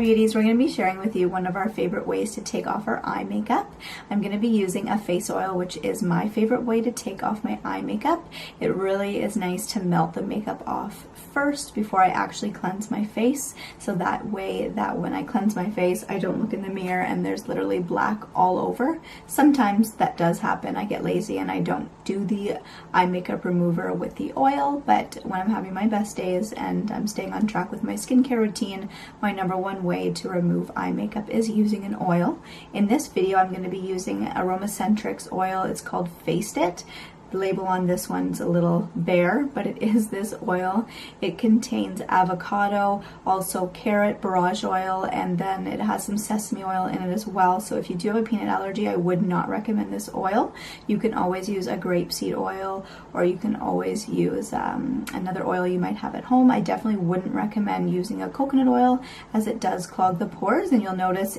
beauties, we're going to be sharing with you one of our favorite ways to take off our eye makeup. I'm going to be using a face oil, which is my favorite way to take off my eye makeup. It really is nice to melt the makeup off first before I actually cleanse my face, so that way that when I cleanse my face I don't look in the mirror and there's literally black all over. Sometimes that does happen. I get lazy and I don't do the eye makeup remover with the oil, but when I'm having my best days and I'm staying on track with my skincare routine, my number one way to remove eye makeup is using an oil. In this video I'm going to be using Aromacentric's oil. It's called Faced It. The label on this one's a little bare, but it is this oil. It contains avocado, also carrot, borage oil, and then it has some sesame oil in it as well. So if you do have a peanut allergy, I would not recommend this oil. You can always use a grapeseed oil, or you can always use another oil you might have at home. I definitely wouldn't recommend using a coconut oil, as it does clog the pores, and you'll notice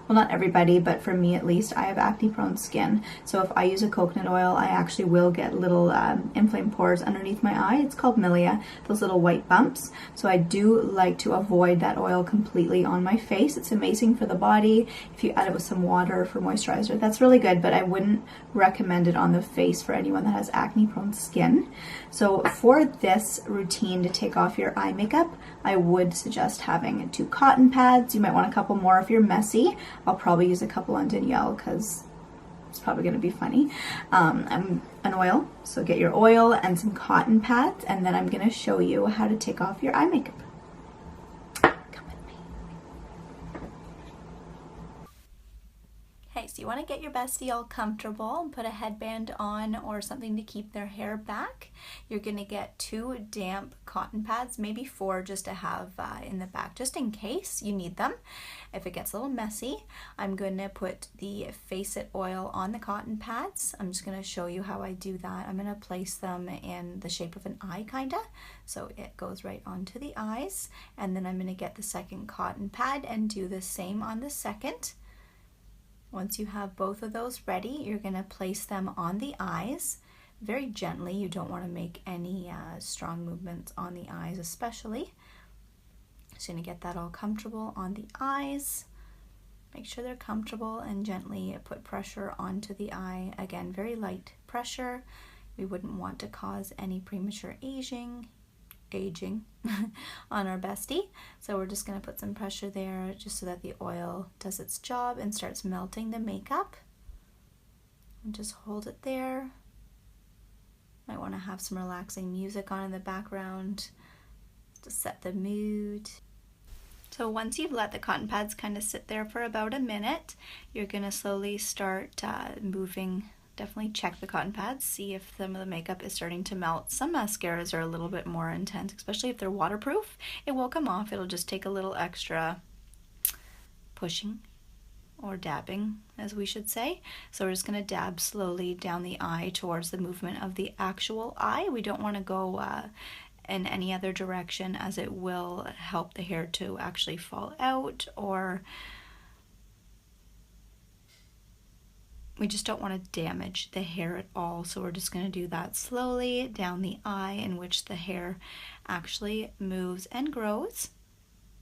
well, not everybody, but for me at least, I have acne prone skin. So if I use a coconut oil, I actually will get little inflamed pores underneath my eye. It's called milia, those little white bumps. So I do like to avoid that oil completely on my face. It's amazing for the body. If you add it with some water for moisturizer, that's really good, but I wouldn't recommend it on the face for anyone that has acne prone skin. So for this routine to take off your eye makeup, I would suggest having 2 cotton pads. You might want a couple more if you're messy. I'll probably use a couple on Danielle because it's probably going to be funny. An oil, so get your oil and some cotton pads, and then I'm going to show you how to take off your eye makeup. Come with me. Okay, so you want to get your bestie all comfortable and put a headband on or something to keep their hair back. You're going to get 2 damp cotton pads, maybe 4 just to have in the back, just in case you need them. If it gets a little messy, I'm going to put the Face It oil on the cotton pads. I'm just going to show you how I do that. I'm going to place them in the shape of an eye, kinda, so it goes right onto the eyes, and then I'm going to get the second cotton pad and do the same on the second. Once you have both of those ready, you're going to place them on the eyes very gently. You don't want to make any strong movements on the eyes especially. So you're going to get that all comfortable on the eyes. Make sure they're comfortable and gently put pressure onto the eye. Again, very light pressure. We wouldn't want to cause any premature aging on our bestie. So we're just going to put some pressure there just so that the oil does its job and starts melting the makeup. And just hold it there. Might want to have some relaxing music on in the background to set the mood. So once you've let the cotton pads kind of sit there for about a minute, you're going to slowly start moving. Definitely check the cotton pads, see if some of the makeup is starting to melt. Some mascaras are a little bit more intense, especially if they're waterproof. It will come off. It'll just take a little extra pushing or dabbing, as we should say. So we're just going to dab slowly down the eye towards the movement of the actual eye. We don't want to go in any other direction, as it will help the hair to actually fall out, or we just don't want to damage the hair at all. So we're just going to do that slowly down the eye, in which the hair actually moves and grows.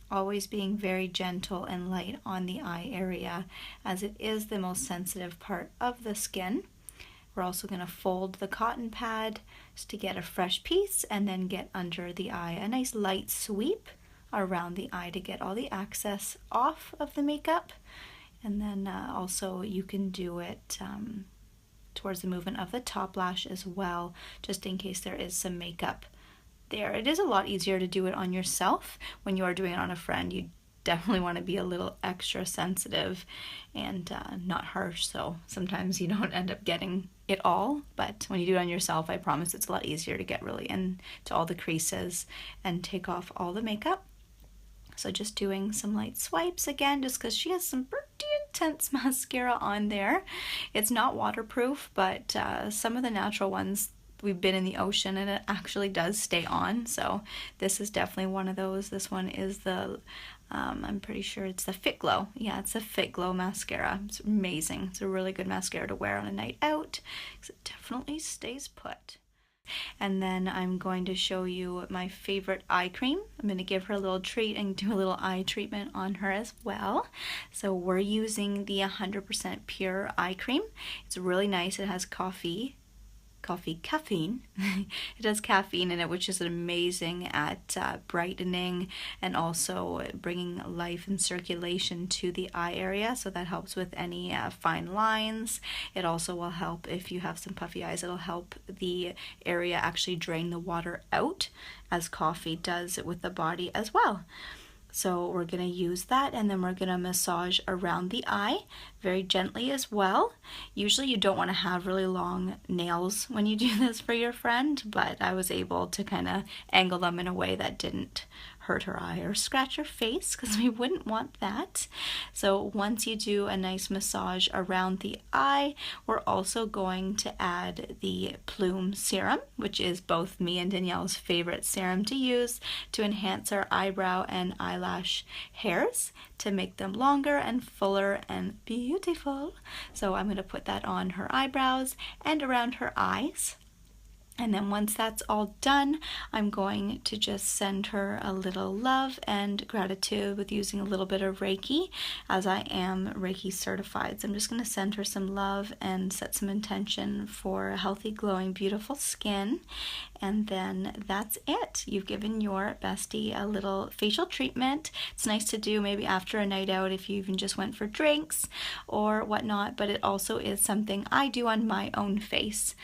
Always being very gentle and light on the eye area, as it is the most sensitive part of the skin. We're also going to fold the cotton pad just to get a fresh piece, and then get under the eye a nice light sweep around the eye to get all the excess off of the makeup. And then also you can do it towards the movement of the top lash as well, just in case there is some makeup there. It is a lot easier to do it on yourself. When you are doing it on a friend, you definitely want to be a little extra sensitive and not harsh, so sometimes you don't end up getting it all. But when you do it on yourself, I promise it's a lot easier to get really into all the creases and take off all the makeup. So just doing some light swipes again, just because she has some pretty intense mascara on there. It's not waterproof, but some of the natural ones, we've been in the ocean and it actually does stay on. So this is definitely one of those. This one is the, I'm pretty sure it's the Fit Glow. Yeah, it's a Fit Glow mascara. It's amazing. It's a really good mascara to wear on a night out because it definitely stays put. And then I'm going to show you my favorite eye cream. I'm going to give her a little treat and do a little eye treatment on her as well. So we're using the 100% pure eye cream. It's really nice. It has caffeine. It has caffeine in it, which is amazing at brightening and also bringing life and circulation to the eye area, so that helps with any fine lines. It also will help if you have some puffy eyes. It'll help the area actually drain the water out, as coffee does with the body as well. So we're going to use that, and then we're going to massage around the eye very gently as well. Usually you don't want to have really long nails when you do this for your friend, but I was able to kind of angle them in a way that didn't hurt her eye or scratch her face, because we wouldn't want that. So once you do a nice massage around the eye, we're also going to add the Plume serum, which is both me and Danielle's favorite serum to use to enhance our eyebrow and eyelash hairs, to make them longer and fuller and beautiful. So I'm going to put that on her eyebrows and around her eyes. And then once that's all done, I'm going to just send her a little love and gratitude with using a little bit of Reiki, as I am Reiki certified. So I'm just going to send her some love and set some intention for a healthy, glowing, beautiful skin. And then that's it. You've given your bestie a little facial treatment. It's nice to do maybe after a night out if you even just went for drinks or whatnot, but it also is something I do on my own face.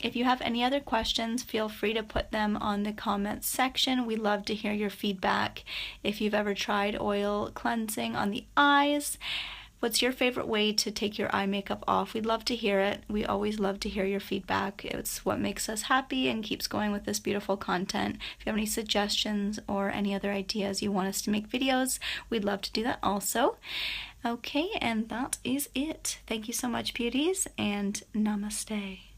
If you have any other questions, feel free to put them on the comments section. We love to hear your feedback. If you've ever tried oil cleansing on the eyes, what's your favorite way to take your eye makeup off? We'd love to hear it. We always love to hear your feedback. It's what makes us happy and keeps going with this beautiful content. If you have any suggestions or any other ideas you want us to make videos, we'd love to do that also. Okay, and that is it. Thank you so much, beauties, and namaste.